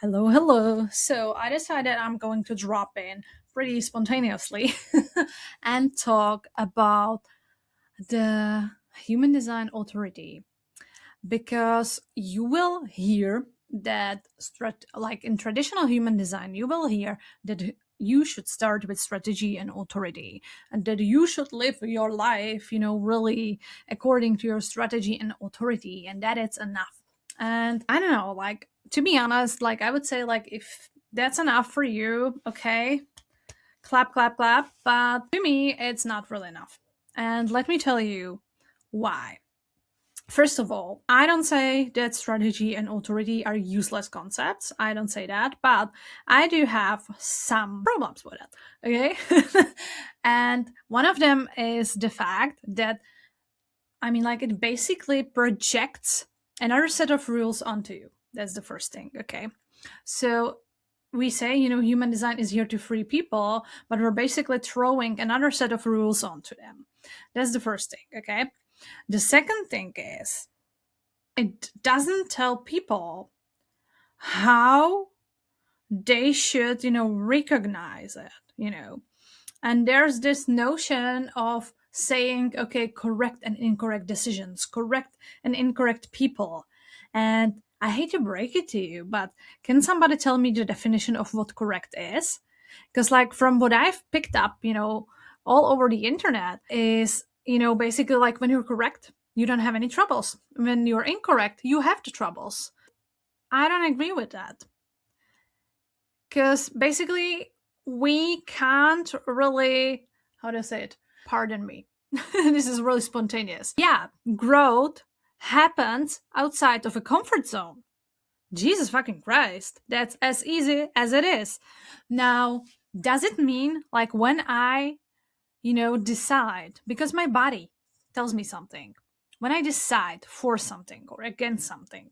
Hello, hello. So I decided I'm going to drop in pretty spontaneously and talk about the human design authority because you will hear that like in traditional human design you will hear that you should start with strategy and authority and that you should live your life really according to your strategy and authority and that it's enough. And I don't know, like, to be honest, like, I would say, like, if that's enough for you, okay, clap, clap, clap. But to me, it's not really enough. And let me tell you why. First of all, I don't say that strategy and authority are useless concepts. I don't say that, but I do have some problems with it. Okay. And one of them is the fact that, like, it basically projects another set of rules onto you. That's the first thing. Okay. So we say, human design is here to free people, but we're basically throwing another set of rules onto them. That's the first thing. Okay. The second thing is, it doesn't tell people how they should, recognize it. And there's this notion of saying, okay, correct and incorrect decisions, correct and incorrect people. And I hate to break it to you, but can somebody tell me the definition of what correct is? Because, like, from what I've picked up, all over the internet is, basically, like, when you're correct, you don't have any troubles. When you're incorrect, you have the troubles. I don't agree with that. Because basically, we can't really, how to say it? Pardon me. This is really spontaneous. Yeah, growth happens outside of a comfort zone. Jesus fucking Christ. That's as easy as it is. Now, does it mean, like, when I, decide, because my body tells me something, when I decide for something or against something,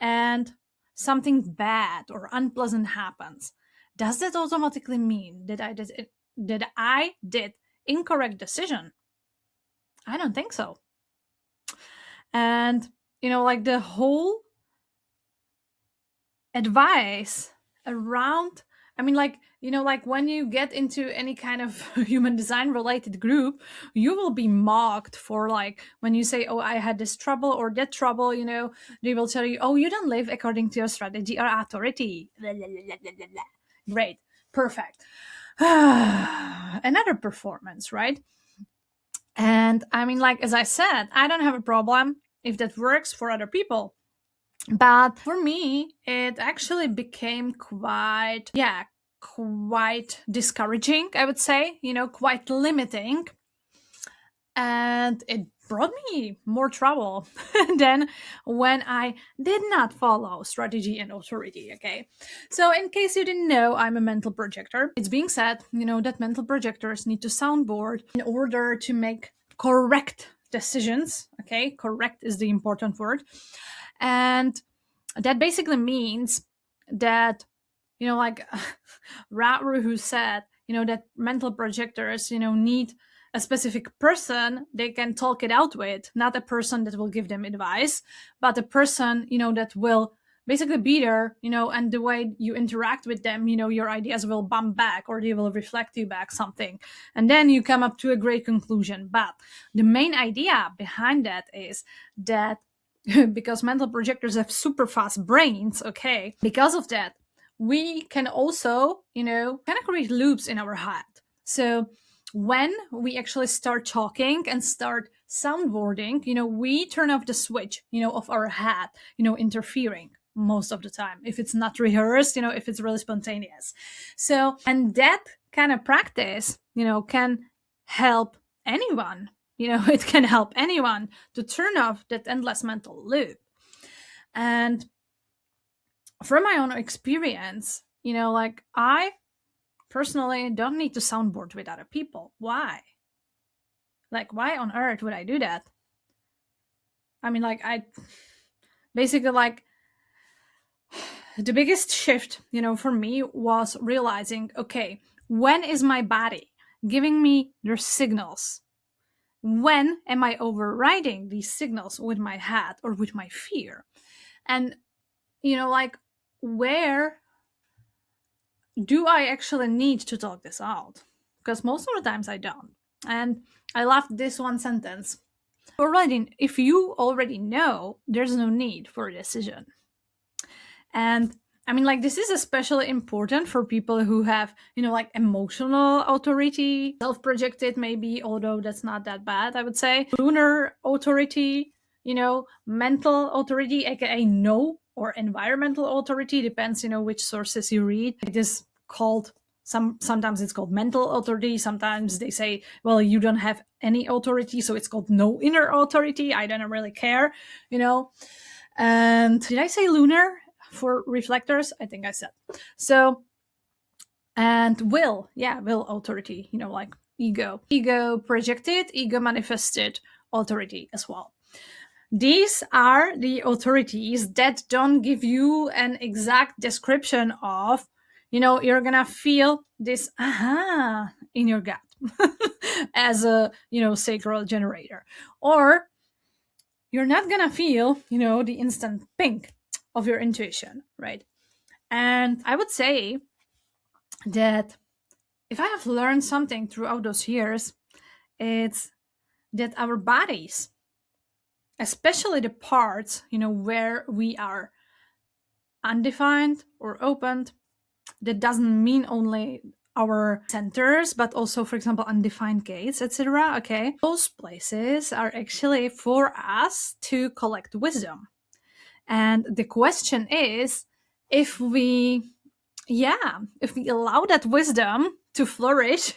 and something bad or unpleasant happens, does that automatically mean that I did incorrect decision? I don't think so. And like, the whole advice around, like, when you get into any kind of human design related group, you will be mocked for, like, when you say, oh, I had this trouble or that trouble, they will tell you, oh, you don't live according to your strategy or authority. Great, perfect. Another performance, right? And like, as I said, I don't have a problem if that works for other people. But for me, it actually became quite discouraging, I would say, quite limiting. And it brought me more trouble than when I did not follow strategy and authority. Okay. So, in case you didn't know, I'm a mental projector. It's being said, that mental projectors need to soundboard in order to make correct decisions. Okay. Correct is the important word. And that basically means that, like, Ratru, who said, that mental projectors, need a specific person they can talk it out with, not a person that will give them advice, but a person, that will basically be there, and the way you interact with them, your ideas will bump back or they will reflect you back something. And then you come up to a great conclusion. But the main idea behind that is that because mental projectors have super fast brains, okay, because of that, we can also, kind of create loops in our head. So when we actually start talking and start soundboarding, we turn off the switch, of our head, interfering most of the time, if it's not rehearsed, if it's really spontaneous. So, and that kind of practice, can help anyone. It can help anyone to turn off that endless mental loop. And from my own experience, like, I personally don't need to soundboard with other people. Why? Like, why on earth would I do that? Like, I basically, like, the biggest shift, for me was realizing, okay, when is my body giving me their signals? When am I overriding these signals with my head or with my fear? And, like, where do I actually need to talk this out? Because most of the times I don't. And I love this one sentence. Already, if you already know, there's no need for a decision. And I mean, like, this is especially important for people who have, like emotional authority, self projected, maybe, although that's not that bad, I would say. Lunar authority, mental authority, aka no, or environmental authority, depends, which sources you read. It is called sometimes it's called mental authority. Sometimes they say, well, you don't have any authority, so it's called no inner authority. I don't really care, And did I say lunar for reflectors? I think I said. So, and will authority, like ego projected, ego manifested authority as well. These are the authorities that don't give you an exact description of, you're gonna feel this aha in your gut as a, sacral generator. Or you're not gonna feel, the instant ping of your intuition, right? And I would say that if I have learned something throughout those years, it's that our bodies, especially the parts, where we are undefined or opened, that doesn't mean only our centers, but also, for example, undefined gates, etc. Okay, those places are actually for us to collect wisdom. And the question is, if we allow that wisdom to flourish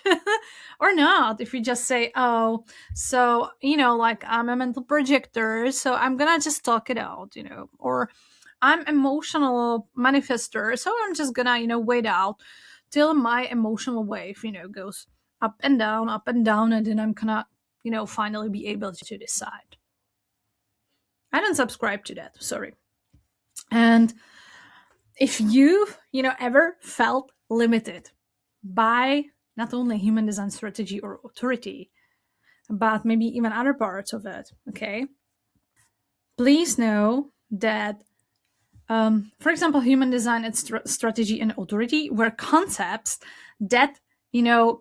or not, if we just say, oh, so, like, I'm a mental projector, so I'm gonna just talk it out, or I'm emotional manifester, so I'm just gonna, wait out till my emotional wave, goes up and down, and then I'm gonna, finally be able to decide. I don't subscribe to that, sorry. And if you've, ever felt limited by not only human design strategy or authority, but maybe even other parts of it, okay, please know that, for example, human design and strategy and authority were concepts that,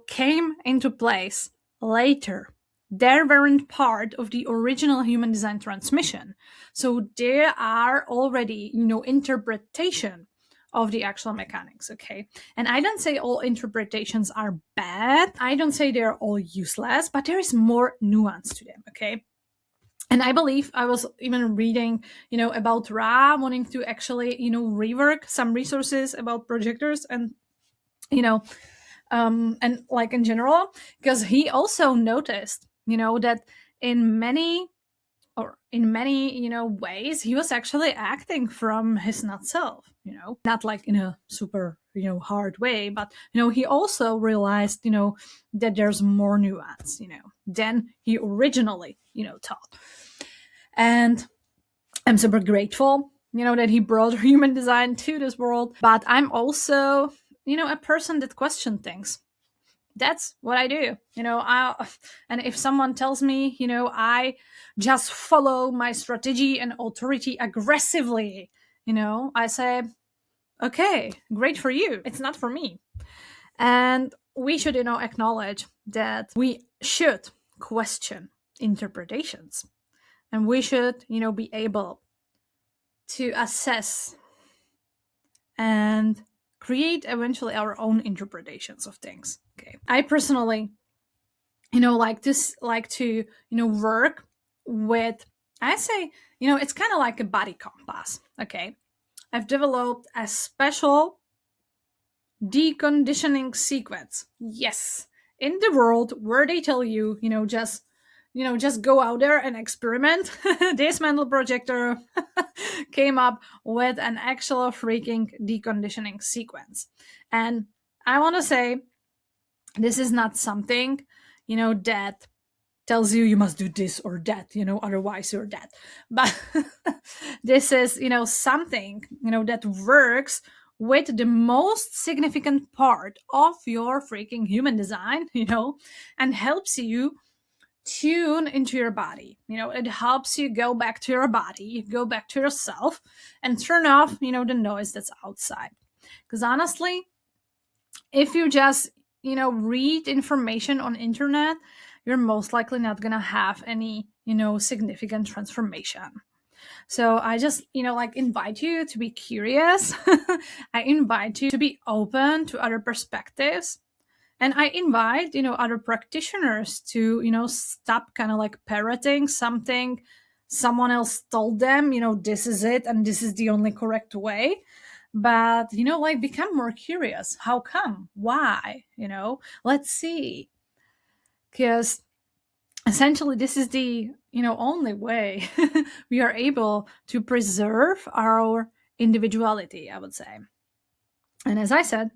came into place later. They weren't part of the original human design transmission. So there are already, interpretation of the actual mechanics, okay? And I don't say all interpretations are bad. I don't say they're all useless, but there is more nuance to them, okay? And I believe I was even reading, about Ra wanting to actually, rework some resources about projectors and, and like in general, because he also noticed, that in many ways he was actually acting from his not self, not like in a super, hard way, but, he also realized, that there's more nuance, than he originally, thought. And I'm super grateful, that he brought human design to this world. But I'm also, a person that questions things. That's what I do. And if someone tells me, I just follow my strategy and authority aggressively, I say, okay, great for you. It's not for me. And we should, acknowledge that we should question interpretations. And we should, be able to assess and create eventually our own interpretations of things. Okay. I personally, like to, work with, I say, it's kind of like a body compass. Okay. I've developed a special deconditioning sequence. Yes. In the world where they tell you, just go out there and experiment. This mental projector came up with an actual freaking deconditioning sequence. And I want to say, this is not something, that tells you must do this or that, otherwise you're dead. But this is, something, that works with the most significant part of your freaking human design, and helps you tune into your body. It helps you go back to your body, go back to yourself, and turn off, the noise that's outside. Because honestly, if you just, read information on internet, you're most likely not gonna have any, significant transformation. So I just, invite you to be curious. I invite you to be open to other perspectives. And I invite, other practitioners to, stop kind of like parroting something someone else told them, this is it and this is the only correct way. But, become more curious. How come? Why? Let's see. Because essentially this is the, only way we are able to preserve our individuality, I would say. And as I said,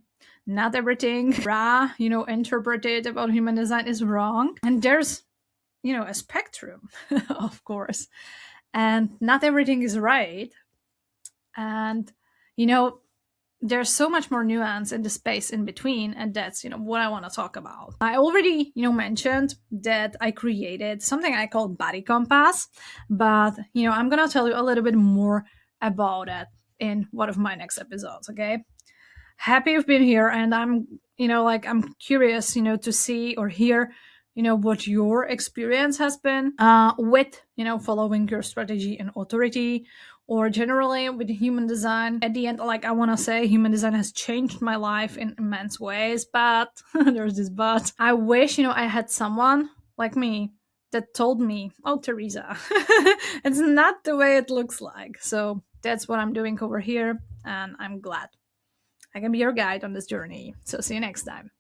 not everything Ra, interpreted about human design is wrong. And there's, a spectrum, of course. And not everything is right. And, there's so much more nuance in the space in between, and that's what I want to talk about. I already mentioned that I created something I call body compass, but I'm gonna tell you a little bit more about it in one of my next episodes. Okay, happy you've been here, and I'm I'm curious to see or hear what your experience has been with following your strategy and authority, or generally with human design. At the end, I want to say human design has changed my life in immense ways, but there's this but. I wish I had someone like me that told me, oh, Teresa, it's not the way it looks like. So that's what I'm doing over here, and I'm glad I can be your guide on this journey. So see you next time.